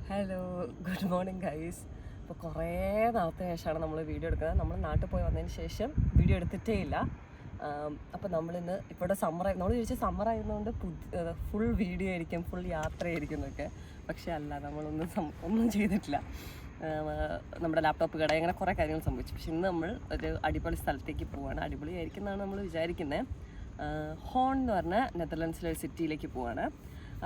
Hello, good morning guys. അപ്പോൾ കുറേ നാളത്തെ ശേഷമാണ് നമ്മൾ വീഡിയോ എടുക്കുന്നത്. നമ്മൾ നാട്ടിൽ പോയി വന്നതിന് ശേഷം വീഡിയോ എടുത്തിട്ടേ ഇല്ല. അപ്പോൾ നമ്മളിന്ന് ഇവിടെ നമ്മൾ ചോദിച്ചാൽ സമ്മർ ആയതുകൊണ്ട് ഫുൾ വീഡിയോ ആയിരിക്കും, ഫുൾ യാത്രയായിരിക്കും എന്നൊക്കെ. പക്ഷേ അല്ല, ഒന്നും ചെയ്തിട്ടില്ല. നമ്മുടെ ലാപ്ടോപ്പ് കട അങ്ങനെ കുറേ കാര്യങ്ങൾ സംഭവിച്ചു. പക്ഷെ ഇന്ന് നമ്മൾ ഒരു അടിപൊളി സ്ഥലത്തേക്ക് പോവുകയാണ്. അടിപൊളിയായിരിക്കും എന്നാണ് നമ്മൾ വിചാരിക്കുന്നത്. ഹോൺ എന്ന് പറഞ്ഞ നെതർലൻഡ്സിലെ ഒരു സിറ്റിയിലേക്ക് പോവുകയാണ്.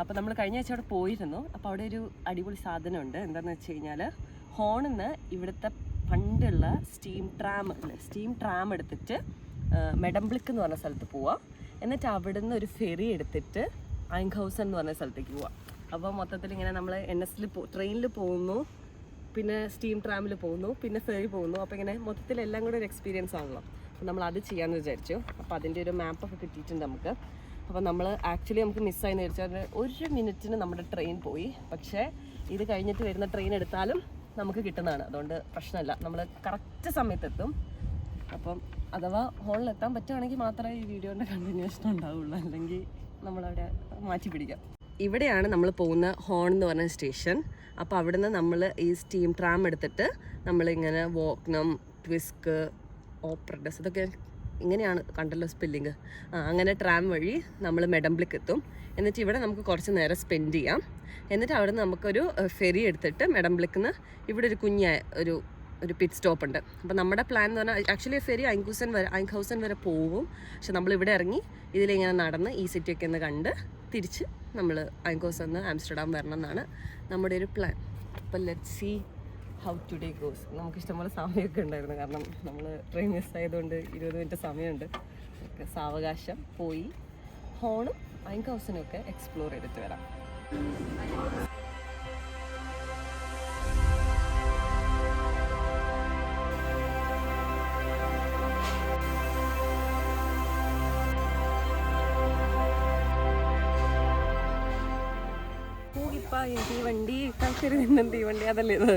അപ്പോൾ നമ്മൾ കഴിഞ്ഞ ആഴ്ച അവിടെ പോയിരുന്നു. അപ്പോൾ അവിടെ ഒരു അടിപൊളി സാധനമുണ്ട്. എന്താണെന്ന് വെച്ച് കഴിഞ്ഞാൽ ഹോണിൽ നിന്ന് ഇവിടുത്തെ പണ്ടുള്ള സ്റ്റീം ട്രാം എടുത്തിട്ട് മെഡംബ്ലിക്ക് എന്ന് പറഞ്ഞ സ്ഥലത്ത് പോവാം. എന്നിട്ട് അവിടെ നിന്ന് ഒരു ഫെറി എടുത്തിട്ട് ഐങ്ഹൗസൻ എന്ന് പറഞ്ഞ സ്ഥലത്തേക്ക് പോവാം. അപ്പോൾ മൊത്തത്തിൽ ഇങ്ങനെ നമ്മൾ ട്രെയിനിൽ പോകുന്നു, പിന്നെ സ്റ്റീം ട്രാമിൽ പോകുന്നു, പിന്നെ ഫെറി പോകുന്നു. അപ്പോൾ ഇങ്ങനെ മൊത്തത്തിൽ എല്ലാം കൂടെ ഒരു എക്സ്പീരിയൻസ് ആണല്ലോ. അപ്പോൾ നമ്മൾ അത് ചെയ്യാമെന്ന് വിചാരിച്ചു. അപ്പോൾ അതിൻ്റെ ഒരു മാപ്പൊക്കെ കിട്ടിയിട്ടുണ്ട് നമുക്ക്. അപ്പോൾ നമ്മൾ നമുക്ക് മിസ്സായെന്ന് വിചാരിച്ചാൽ 1 മിനിറ്റിന് നമ്മുടെ ട്രെയിൻ പോയി. പക്ഷേ ഇത് കഴിഞ്ഞിട്ട് വരുന്ന ട്രെയിൻ എടുത്താലും നമുക്ക് കിട്ടുന്നതാണ്. അതുകൊണ്ട് പ്രശ്നമില്ല, നമ്മൾ കറക്റ്റ് സമയത്തെത്തും. അപ്പം അഥവാ ഹോളിലെത്താൻ പറ്റുകയാണെങ്കിൽ മാത്രമേ ഈ വീഡിയോൻ്റെ കണ്ടിന്യൂഷൻ ഉണ്ടാവുള്ളൂ, അല്ലെങ്കിൽ നമ്മളവിടെ മാറ്റി പിടിക്കാം. ഇവിടെയാണ് നമ്മൾ പോകുന്ന ഹോൺ എന്ന് പറഞ്ഞ സ്റ്റേഷൻ. അപ്പോൾ അവിടെ നിന്ന് നമ്മൾ ഈ സ്റ്റീം ട്രാം എടുത്തിട്ട് നമ്മളിങ്ങനെ വോക്നം, ട്വിസ്ക്, ഓപ്പറഡസ്, ഇതൊക്കെ ഇങ്ങനെയാണ് കണ്ടല്ലോ സ്പെല്ലിങ്. അങ്ങനെ ട്രാം വഴി നമ്മൾ മെഡംബ്ലിക്ക് എത്തും. എന്നിട്ട് ഇവിടെ നമുക്ക് കുറച്ച് നേരം സ്പെൻഡ് ചെയ്യാം. എന്നിട്ട് അവിടെ നിന്ന് നമുക്കൊരു ഫെറി എടുത്തിട്ട് മെഡംബ്ലിക്കിന്ന് ഇവിടെ ഒരു ഒരു പിറ്റ് സ്റ്റോപ്പ് ഉണ്ട്. അപ്പോൾ നമ്മുടെ പ്ലാൻ എന്ന് പറഞ്ഞാൽ ആക്ച്വലി ഫെറി ഐങ്ഹൗസൻ വരെ പോവും. പക്ഷെ നമ്മളിവിടെ ഇറങ്ങി ഇതിലിങ്ങനെ നടന്ന് ഈ സിറ്റിയൊക്കെ ഒന്ന് കണ്ട് തിരിച്ച് നമ്മൾ ഐങ്ഹൗസൻ നിന്ന് ആംസ്റ്റർഡാം വരണം എന്നാണ് നമ്മുടെ ഒരു പ്ലാൻ. അപ്പോൾ let's see how today goes. നമുക്ക് ഇഷ്ടംപോലെ സമയമൊക്കെ ഉണ്ടായിരുന്നു, കാരണം നമ്മൾ ട്രെയിൻ മിസ്സായതുകൊണ്ട് 20 മിനിറ്റ് സമയമുണ്ട്. സാവകാശം പോയി ഹോണും ഐങ്ഹൗസനും ഒക്കെ എക്സ്പ്ലോർ ചെയ്തിട്ട് വരാം. തീവണ്ടി തീവണ്ടി അതല്ലേ ഇത്.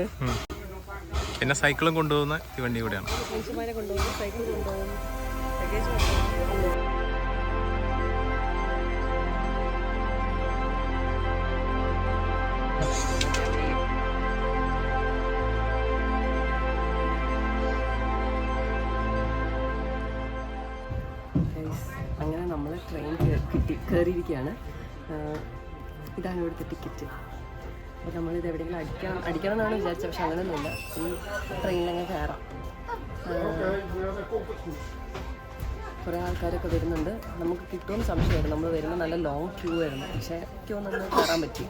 പിന്നെ സൈക്കിളും കൊണ്ടുപോകുന്ന തീവണ്ടി കൂടെയാണ്. മനുഷ്യന്മാരെ കൊണ്ടുപോകും, സൈക്കിൾ കൊണ്ടുപോകും, ലഗേജ് അങ്ങനെ നമ്മൾ ട്രെയിൻ കയറിയിരിക്കുകയാണ്. ഇതാണ് ഇവിടുത്തെ ടിക്കറ്റ്. അപ്പോൾ നമ്മളിത് എവിടെയെങ്കിലും അടിക്കണം എന്നാണ് വിചാരിച്ചത്. പക്ഷെ അങ്ങനെയൊന്നുമില്ല, ഈ ട്രെയിനിലങ്ങ് കയറാം. കുറേ ആൾക്കാരൊക്കെ വരുന്നുണ്ട്. നമുക്ക് കിട്ടുമെന്ന് സംശയമായിരുന്നു. നമ്മൾ വരുമ്പോൾ നല്ല ലോങ് ക്യൂ ആയിരുന്നു. പക്ഷേ ക്യൂ നിന്ന് കയറാൻ പറ്റി.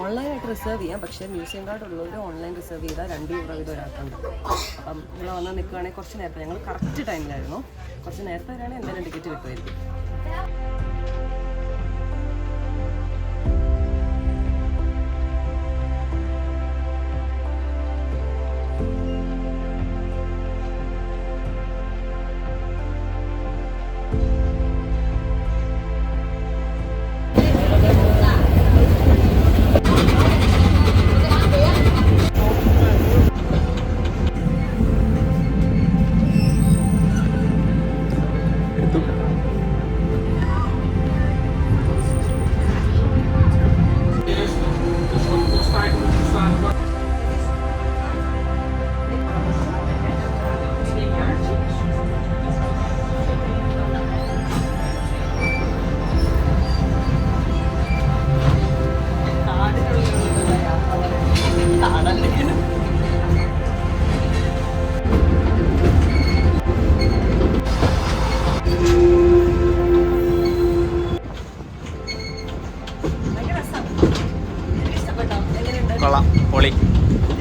ഓൺലൈനായിട്ട് റിസർവ് ചെയ്യാം. പക്ഷേ മ്യൂസിയം കാർഡ് ഉള്ളവർ ഓൺലൈൻ റിസർവ് ചെയ്താൽ 2 € വീതം ഒരാൾക്കുണ്ട്. അപ്പം നമ്മൾ വന്നാൽ നിൽക്കുകയാണെങ്കിൽ കുറച്ച് നേരത്തെ, ഞങ്ങൾ കറക്റ്റ് ടൈമിലായിരുന്നു. കുറച്ച് നേരത്തെ വരികയാണെങ്കിൽ എന്തായാലും ടിക്കറ്റ് കിട്ടുമായിരിക്കും.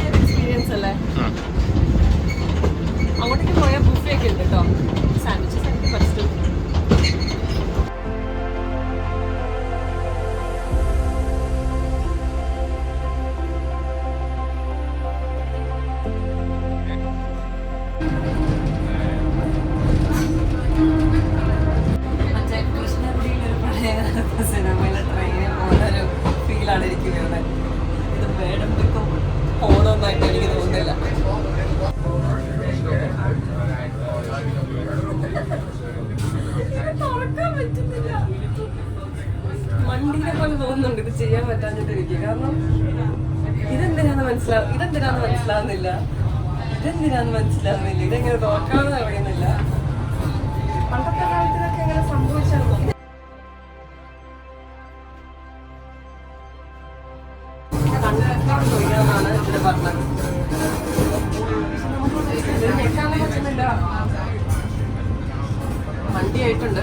എക്സ്പീരിയൻസ് അല്ലേ? അങ്ങോട്ടേക്ക് പോയാൽ ബുഫേ ഒക്കെ ഉണ്ട് കേട്ടോ. സാൻഡ്വിച്ചസ് എനിക്ക് ഫസ്റ്റ്. മറ്റേ കൃഷ്ണഗിരിയിലൊരു പഴയ സിനിമയിലെ ട്രെയിനിൽ പോകുന്നൊരു ഫീലാണ് എനിക്ക് വരുന്നത്. ഇത് വേടംബിക്കും ഓണമൊന്നായിട്ട് എനിക്ക് തോന്നുന്നില്ല. വണ്ടിനെ പോലെ തോന്നുന്നുണ്ട് ഇത് ചെയ്യാൻ പറ്റാഞ്ഞിട്ട് എനിക്ക്. കാരണം ഇതെന്തിനാന്ന് ഇതെന്തിനാന്ന് മനസ്സിലാവുന്നില്ല. ഇതെങ്ങനെ നോക്കാമെന്ന് അറിയുന്നില്ല. പണ്ടത്തെ കാലത്തിലൊക്കെ എങ്ങനെ സംഭവിച്ചാൽ ാണ് ഇവിടെ പറഞ്ഞത്. വണ്ടിയായിട്ടുണ്ട്,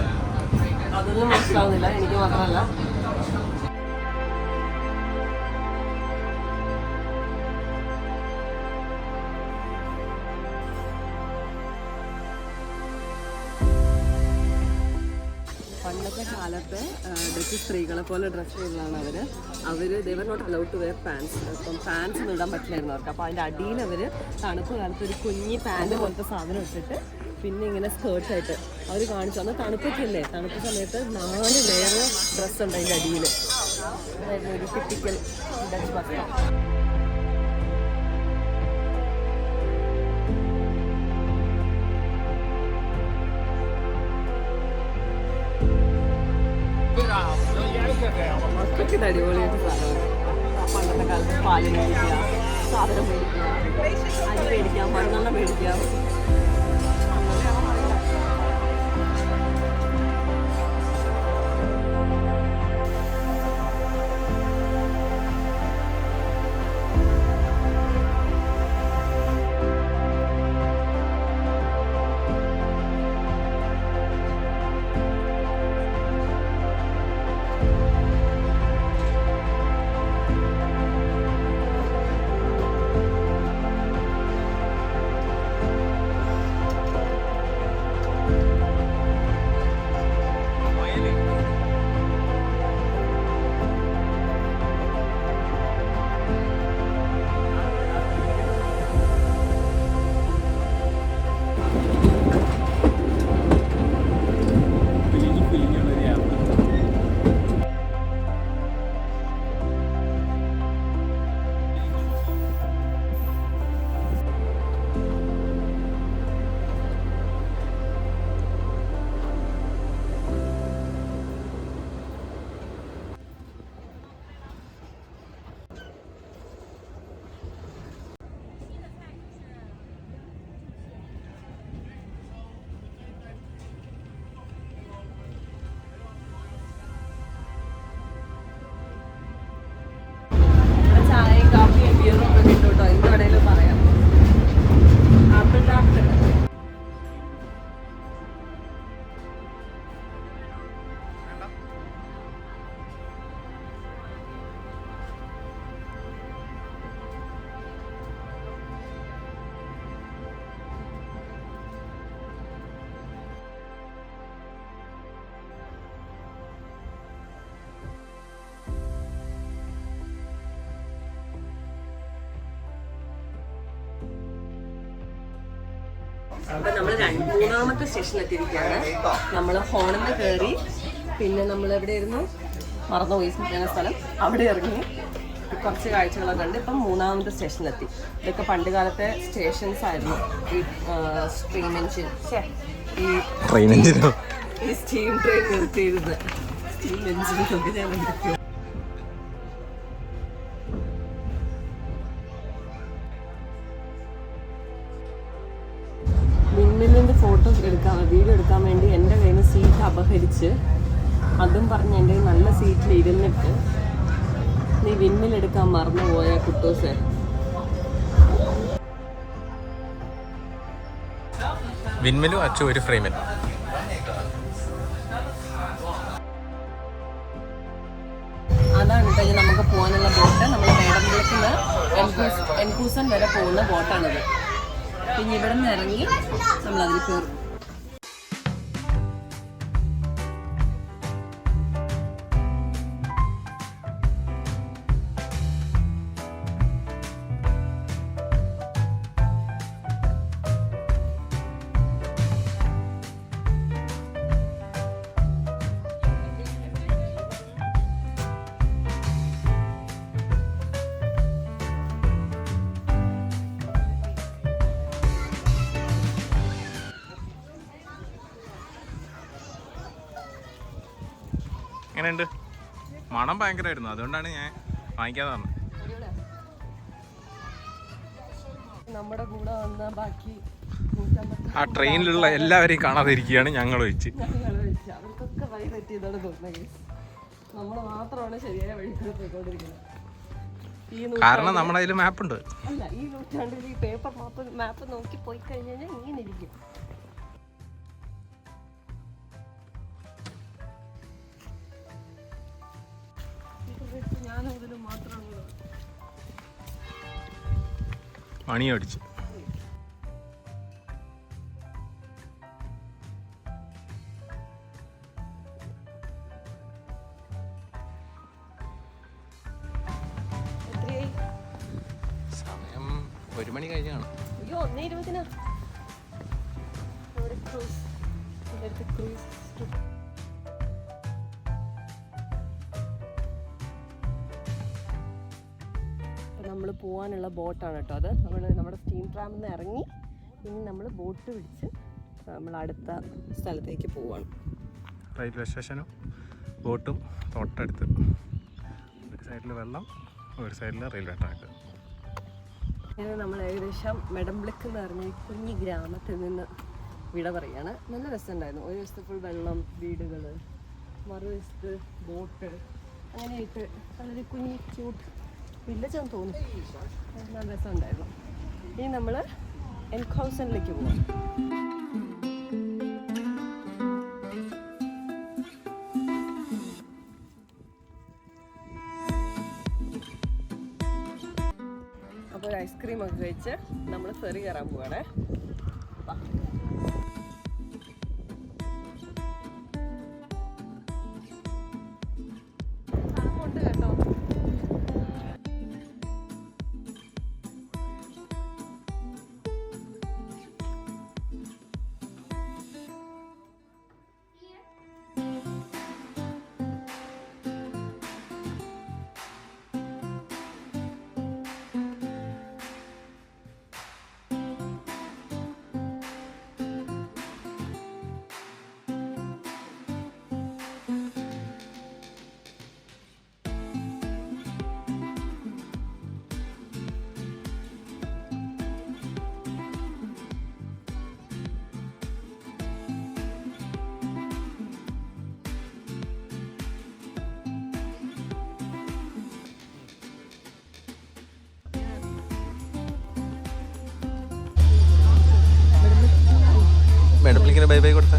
അതൊന്നും മനസ്സിലാവുന്നില്ല എനിക്ക് മാത്രമല്ല. പണ്ടത്തെ കാലത്ത് ഡച്ച് സ്ത്രീകളെ പോലെ ഡ്രസ്സ് ചെയ്യുന്നതാണ് അവർ they were not allowed to wear pants. ഇപ്പം പാൻസ് ഒന്നും ഇടാൻ പറ്റില്ലായിരുന്നു അവർക്ക്. അപ്പോൾ അതിൻ്റെ അടിയിൽ അവർ തണുപ്പ് കാലത്ത് ഒരു കുഞ്ഞി പാൻറ് പോലത്തെ സാധനം ഇട്ടിട്ട് പിന്നെ ഇങ്ങനെ സ്കേർട്ടായിട്ട് അവർ കാണിച്ചു. അന്ന് തണുപ്പൊക്കെയല്ലേ, തണുപ്പ് സമയത്ത് 4 ലെയർ ഡ്രസ്സ് ഉണ്ട് അതിൻ്റെ അടിയിൽ. അതായിരുന്നു ഒരു ടിപ്പിക്കൽ ഡച്ച് വസ്ത്രം. മക്കൾക്ക് ഇത് അടിപൊളിയായിട്ട് സാധനം. പണ്ടത്തെ കാലത്ത് പാല് മേടിക്കുക, സാധനം മേടിക്കുക, അരി മേടിക്കാം, മണ്ണെണ്ണ മേടിക്കാം. ചായയും കാപ്പിയും ബിയറും ഒക്കെ കിട്ടും കേട്ടോ. എന്ത് കടയിലും പറയാം. ആപ്പിൾ ടാർട്ട് അപ്പൊ നമ്മൾ 3-ാമത്തെ സ്റ്റേഷനിലെത്തിയിരിക്കുകയാണ്. നമ്മൾ ഹോണിന്ന് കയറി, പിന്നെ നമ്മൾ എവിടെയായിരുന്നു മറന്നുപോയി സ്ഥലം, അവിടെ ഇറങ്ങി കുറച്ച് കാഴ്ചകളൊക്കെ ഉണ്ട്. ഇപ്പം 3-ാമത്തെ സ്റ്റേഷനിലെത്തി. ഇതൊക്കെ പണ്ട് കാലത്തെ സ്റ്റേഷൻസ് ആയിരുന്നു. ഈ സ്റ്റീം എഞ്ചിൻ ഈ സ്റ്റീം ട്രെയിൻ നിർത്തിയിരുന്നത്. സ്റ്റീം എഞ്ചിനൊക്കെ ഞാൻ നിർത്തി. വിൻമില്ലിൻ്റെ ഫോട്ടോസ് വീഡിയോ എടുക്കാൻ വേണ്ടി എൻ്റെ കയ്യിൽ നിന്ന് സീറ്റ് അപഹരിച്ച്, അതും പറഞ്ഞ് എൻ്റെ നല്ല സീറ്റിൽ ഇരുന്നിട്ട് നീ വിൻമില്ലെടുക്കാൻ മറന്നുപോയ കുട്ടൂസ്. വിൻമിലും അച്ചു ഒരു ഫ്രെയിമിൽ. അതാണ് കേട്ടോ നമുക്ക് പോകാനുള്ള ബോട്ട്. നമ്മൾ വേടംകുളത്ത് നിന്ന് എൻകൂസൻ വരെ പോകുന്ന ബോട്ടാണിത്. പിന്നെ ഇവിടെ നിന്ന് ഇറങ്ങി നമ്മളതിൽ കയറും. എങ്ങനെയുണ്ട്? മണം ഭയങ്കരമായിരുന്നു, അതുകൊണ്ടാണ് ഞാൻ വാങ്ങിക്കാതെ പറഞ്ഞത്. നമ്മുടെ കൂടെ വന്ന ബാക്കി ആ ട്രെയിനിലുള്ള എല്ലാവരെയും കാണാതെ ഇരിക്കുകയാണ് ഞങ്ങൾ ഒഴിച്ച്. അവർക്കൊക്കെ വഴി തെറ്റിയതാണ് തോന്നുന്നത്. നമ്മൾ മാത്രമാണ് ശരിയായ വഴികൾ പോയിക്കൊണ്ടിരിക്കുന്നത്. കാരണം നമ്മുടെ അതിൽ മാപ്പ് ഉണ്ട്. അല്ല, ഈ നൂറ്റാണ്ടിൽ ഈ പേപ്പർ മാപ്പ് നോക്കി പോയി കഴിഞ്ഞാൽ ഇങ്ങനെ ഇരിക്കും. ഞാനതിൽ മാത്രമാണ് മണി അടിച്ച്. സമയം 1 മണി കഴിഞ്ഞാണ്. അയ്യോ 1:20. നമ്മൾ പോകാനുള്ള ബോട്ടാണ് കേട്ടോ അത്. നമ്മുടെ സ്റ്റീം ട്രാമിൽ നിന്ന് ഇറങ്ങി ഇനി നമ്മൾ ബോട്ട് പിടിച്ച് നമ്മൾ അടുത്ത സ്ഥലത്തേക്ക് പോവാണ്. റെയിൽവേ സ്റ്റേഷനും ബോട്ടും തൊട്ടടുത്ത്. ഒരു സൈഡിൽ വെള്ളം, ഒരു സൈഡിൽ റെയിൽവേ ട്രാക്ക്. അങ്ങനെ നമ്മൾ ഏകദേശം മെഡംബ്ലിക്ക് എന്ന് പറഞ്ഞ കുഞ്ഞി ഗ്രാമത്തിൽ നിന്ന് വിട പറയുകയാണ്. നല്ല രസമുണ്ടായിരുന്നു. ഒരു വശത്ത് ഫുൾ വെള്ളം, വീടുകൾ, മറുവശത്ത് ബോട്ട്, അങ്ങനെയായിട്ട് നല്ലൊരു കുഞ്ഞി ക്യൂട്ട് വില്ലേജാന്ന് തോന്നുന്നു. നല്ല രസമുണ്ടായിരുന്നു. ഇനി നമ്മൾ എൻകൗസനിലേക്ക് പോകാം. അപ്പോൾ ഒരു ഐസ്ക്രീം ഒക്കെ കഴിച്ച് നമ്മൾ ഫെറി കയറാൻ പോവാണേ. ഉണ്ട് കേട്ടോ. മെഡംബ്ലിക്കിന് ബൈ ബൈ കൊടുത്ത.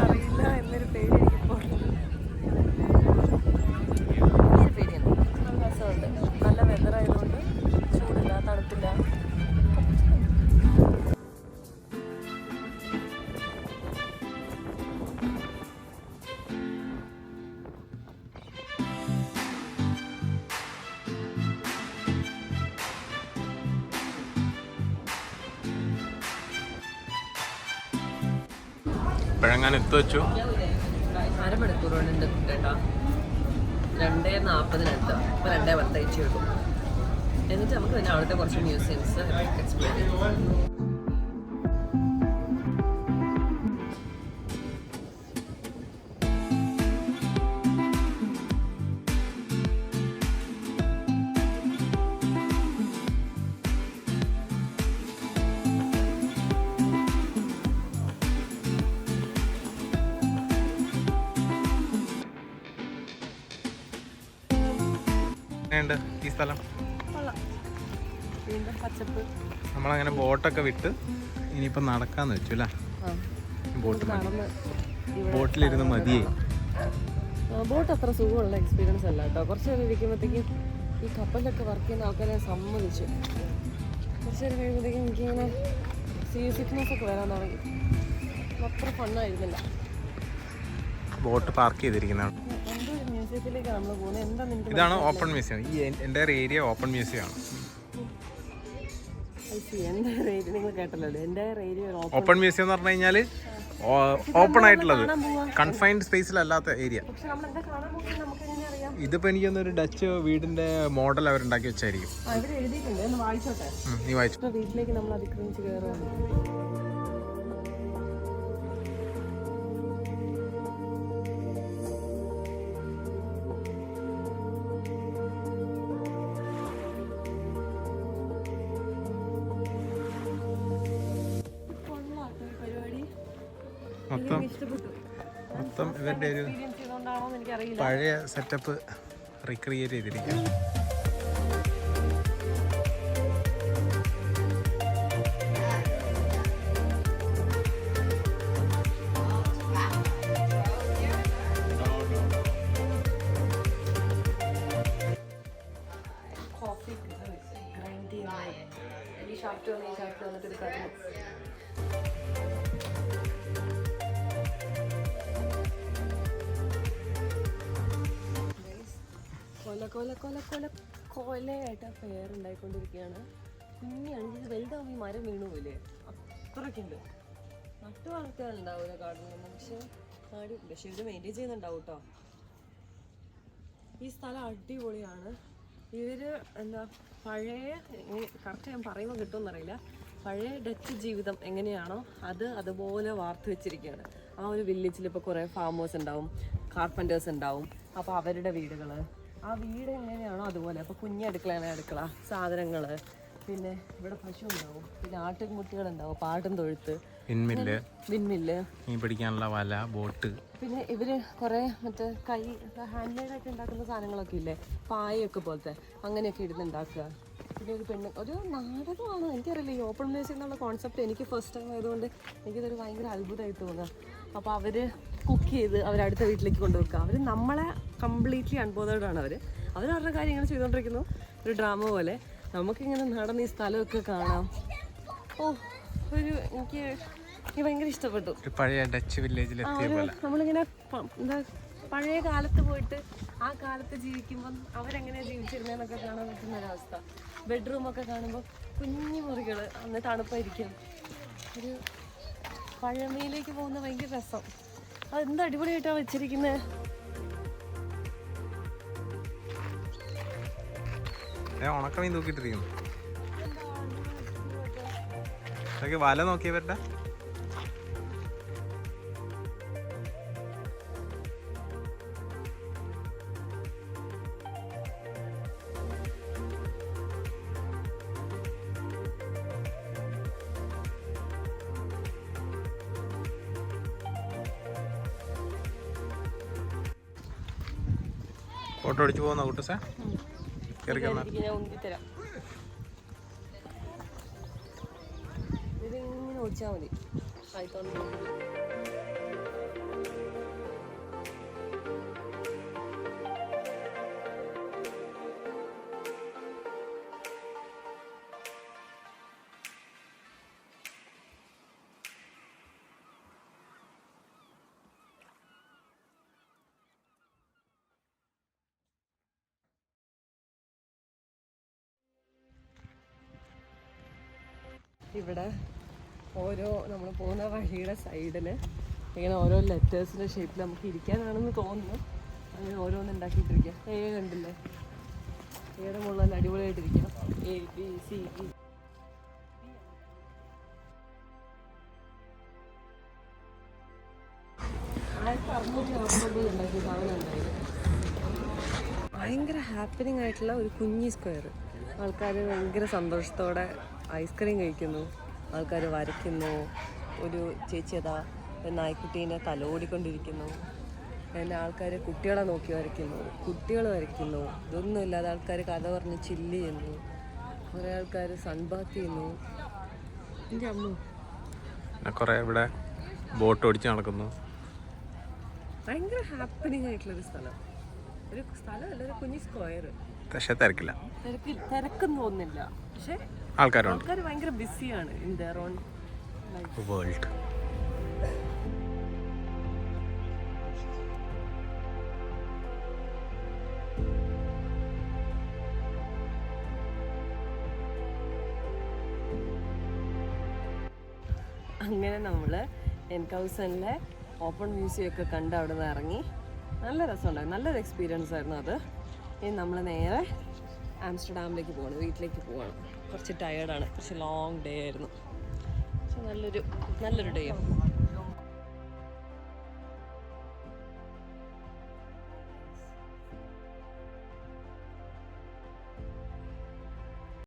അറിയില്ല എന്നൊരു പേടി എനിക്കിപ്പോൾ. പേടിയാണ്. നല്ല രസമുണ്ട്. നല്ല വെതറായതുകൊണ്ട് ചൂടില്ല, തണുപ്പില്ല. ഇപ്പോഴെങ്ങനെ എത്തു വെച്ചു. അരമണിക്കൂർ കൊണ്ട് കേട്ടോ. 2:40 ഇപ്പോൾ 2:10 കിട്ടും. എന്നിട്ട് നമുക്ക് പിന്നെ അവിടുത്തെ കുറച്ച് മ്യൂസിയംസ് എക്സ്പ്ലോർ ചെയ്യാം. ഈ സ്ഥലം പച്ചപ്പ്. നമ്മളങ്ങനെ ബോട്ടൊക്കെ വിട്ട് ഇനിയിപ്പോൾ നടക്കാന്ന് വെച്ചു അല്ലേ. ബോട്ടിലിരുന്ന് മതിയേ. ബോട്ട് അത്ര സുഖമുള്ള എക്സ്പീരിയൻസ് അല്ല കേട്ടോ. കുറച്ച് നേരം ഇരിക്കുമ്പോഴത്തേക്കും ഈ കപ്പലിലൊക്കെ വർക്ക് ചെയ്യുന്ന ആൾക്കാരെ സമ്മതിച്ചു. കുറച്ച് നേരം കഴിയുമ്പോഴത്തേക്കും എനിക്കിങ്ങനെ സീ സിക്നസ് ഒക്കെ വരാൻ തുടങ്ങി. അത്ര ഫണ്ണായിരുന്നില്ല. Boat park ചെയ്തിരിക്കുന്നതാണ്. എന്തൊരു മ്യൂസിയത്തിലേക്കാണ് നമ്മൾ പോകുന്നത്. എന്താ ഇതാണ് ഓപ്പൺ മ്യൂസിയം. ഈ എൻ്റെ ഏരിയ ഓപ്പൺ മ്യൂസിയം ആണ്. നിങ്ങൾ കേട്ടല്ലോ, എൻ്റെ ഏരിയ ഓപ്പൺ മ്യൂസിയം എന്ന് പറഞ്ഞു കഴിഞ്ഞാൽ ഓപ്പൺ ആയിട്ടുള്ളത്, കൺഫൈൻഡ് സ്പേസിലല്ലാത്ത ഏരിയ. ഇതിപ്പോൾ എനിക്കൊന്നൊരു ഡച്ച് വീടിന്റെ മോഡൽ അവരുണ്ടാക്കി വെച്ചായിരിക്കും. നീ വായിച്ചു. വീട്ടിലേക്ക് നമ്മൾ അതിക്രമിച്ച് കയറുകയാണ്. മൊത്തം ഇഷ്ടപ്പെട്ടു. മൊത്തം ഇവരുടെ ഒരു എക്സ്പീരിയൻസ് ചെയ്തോണ്ടാണോ എന്ന് എനിക്കറിയില്ല. പഴയ സെറ്റപ്പ് റീക്രിയേറ്റ് ചെയ്തിരിക്കുകയാണ്. കോഫി ഗ്രൈൻഡ് ചെയ്യുന്നത് ഈ ഷാഫ്റ്റ് വന്നിട്ട് എടുക്കാറുണ്ട്. കൊലയായിട്ട് ആ പെയർ ഉണ്ടായിക്കൊണ്ടിരിക്കുകയാണ്. കുഞ്ഞാണ്, ഇത് വലുതാവുമ്പോൾ ഈ മരം വീണു പോലെ അത്രയ്ക്കുണ്ട്. നട്ടു വളർത്താനുണ്ടാവില്ല കാടിലൊന്നും, പക്ഷെ ഇവര് മെയിൻറ്റെയിൻ ചെയ്യുന്നുണ്ടാവും കേട്ടോ. ഈ സ്ഥലം അടിപൊളിയാണ്. ഇവര് എന്താ പഴയ, കറക്റ്റ് ഞാൻ പറയുമ്പോൾ കിട്ടുമെന്നറിയില്ല, പഴയ ഡച്ച് ജീവിതം എങ്ങനെയാണോ അതുപോലെ വാർത്തു വെച്ചിരിക്കുകയാണ്. ആ ഒരു വില്ലേജിൽ ഇപ്പോൾ കുറേ ഫാമേഴ്സ് ഉണ്ടാവും, കാർപ്പൻറ്റേഴ്സ് ഉണ്ടാവും. അപ്പോൾ അവരുടെ വീടുകൾ, ആ വീട് എങ്ങനെയാണോ അതുപോലെ. അപ്പോൾ കുഞ്ഞടുക്കളയാണ് അടുക്കള, സാധനങ്ങൾ, പിന്നെ ഇവിടെ പശു ഉണ്ടാവും, പിന്നെ ആട്ടുകുട്ടികളുണ്ടാവും, പാട്ടും തൊഴുത്ത്, വിൻമില്ല്, മീൻ പിടിക്കാനുള്ള വല, ബോട്ട്. പിന്നെ ഇവര് കുറെ മറ്റേ ഹാൻഡ് മെയ്ഡായിട്ട് ഉണ്ടാക്കുന്ന സാധനങ്ങളൊക്കെ ഇല്ലേ, പായൊക്കെ പോലത്തെ അങ്ങനെയൊക്കെ ഇടുന്നുണ്ടാക്കുക. പിന്നെ ഒരു നാടകമാണ്. എനിക്കറിയില്ല, ഈ ഓപ്പൺ മ്യൂസിക് എന്നുള്ള കോൺസെപ്റ്റ് എനിക്ക് ഫസ്റ്റ് ടൈം ആയതുകൊണ്ട് എനിക്കിതൊരു ഭയങ്കര അത്ഭുതമായിട്ട് തോന്നുക. അപ്പോൾ അവർ കുക്ക് ചെയ്ത് അവരടുത്ത വീട്ടിലേക്ക് കൊണ്ടുവെക്കുക. അവർ നമ്മളെ കംപ്ലീറ്റ്ലി അൺബോധേഡാണ്. അവരവരുടെ കാര്യങ്ങൾ ചെയ്തുകൊണ്ടിരിക്കുന്നു, ഒരു ഡ്രാമ പോലെ. നമുക്കിങ്ങനെ നടന്ന് ഈ സ്ഥലമൊക്കെ കാണാം. എനിക്ക് ഭയങ്കര ഇഷ്ടപ്പെട്ടു. പഴയ ഡച്ച് വില്ലേജിൽ നമ്മളിങ്ങനെ എന്താ പഴയ കാലത്ത് പോയിട്ട് ആ കാലത്ത് ജീവിക്കുമ്പം അവരെങ്ങനെയാണ് ജീവിച്ചിരുന്നതെന്നൊക്കെ കാണാൻ പറ്റുന്ന ഒരവസ്ഥ. ബെഡ്റൂമൊക്കെ കാണുമ്പോൾ കുഞ്ഞു മുറികൾ, അന്ന് തണുപ്പായിരിക്കും. ഒരു പഴമയിലേക്ക് പോകുന്ന ഭയങ്കര രസം. അതെന്ത് അടിപൊളിയായിട്ടാണ് വെച്ചിരിക്കുന്നത്. ഉണക്കമീൻ തൂക്കിയിട്ടിരിക്കുന്നു. വല നോക്കിയവരുടെ ഫോട്ടോ അടിച്ചു പോകുന്ന കൂട്ടസേ ഇതിങ്ങനെ ഓടിച്ചാൽ മതി. ഇവിടെ ഓരോ നമ്മൾ പോകുന്ന വഴിയുടെ സൈഡിൽ ഇങ്ങനെ ഓരോ ലെറ്റേഴ്സിൻ്റെ ഷേപ്പിൽ നമുക്ക് ഇരിക്കാനാണെന്ന് തോന്നുന്നു. അങ്ങനെ ഓരോന്ന് ഉണ്ടാക്കിയിട്ടിരിക്കുക. കണ്ടില്ലേ, മുകളിൽ അടിപൊളിയായിട്ടിരിക്കുക. ABCD. ഭയങ്കര ഹാപ്പനിങ് ആയിട്ടുള്ള ഒരു കുഞ്ഞി സ്ക്വയർ. ആൾക്കാർ ഭയങ്കര സന്തോഷത്തോടെ ഐസ്ക്രീം കഴിക്കുന്നു, ആൾക്കാർ വരയ്ക്കുന്നു. ഒരു ചേച്ചി അതാ നായ്ക്കുട്ടീനെ തലോടിക്കൊണ്ടിരിക്കുന്നു. പിന്നെ ആൾക്കാർ കുട്ടികളെ നോക്കി വരയ്ക്കുന്നു, കുട്ടികൾ വരയ്ക്കുന്നു. ഇതൊന്നും ഇല്ലാതെ ആൾക്കാർ കഥ പറഞ്ഞ് ചില്ല് ചെയ്യുന്നു. കുറേ ആൾക്കാർ സൺബാത്ത് ചെയ്യുന്നു. എൻ്റെ അമ്മ കുറേ ഇവിടെ ബോട്ട് ഓടിച്ച് നടക്കുന്നു. ഭയങ്കര ഹാപ്പനിങ് ആയിട്ടുള്ളൊരു സ്ഥലം. ഒരു സ്ഥലമല്ല, ഒരു കുഞ്ഞി സ്ക്വയർ. പക്ഷെ തിരക്കില്ല, തിരക്കൊന്നും തോന്നുന്നില്ല. പക്ഷെ ആൾക്കാർ ഭയങ്കര ബിസിയാണ് ഇൻ ദെയർ ഓൺ വേൾഡ്. അങ്ങനെ നമ്മൾ എൻകൗസനിലെ ഓപ്പൺ മ്യൂസിയം ഒക്കെ കണ്ട് അവിടെ നിന്ന് ഇറങ്ങി. നല്ല രസമുണ്ടായിരുന്നു, നല്ലൊരു എക്സ്പീരിയൻസ് ആയിരുന്നു അത്. ഇനി നമ്മൾ നേരെ ആംസ്റ്റർഡാമിലേക്ക് പോകണം, വീട്ടിലേക്ക് പോകണം. കുറച്ച് ടയേർഡാണ്, കുറച്ച് ലോങ് ഡേ ആയിരുന്നു. പക്ഷെ നല്ലൊരു ഡേയാണ്.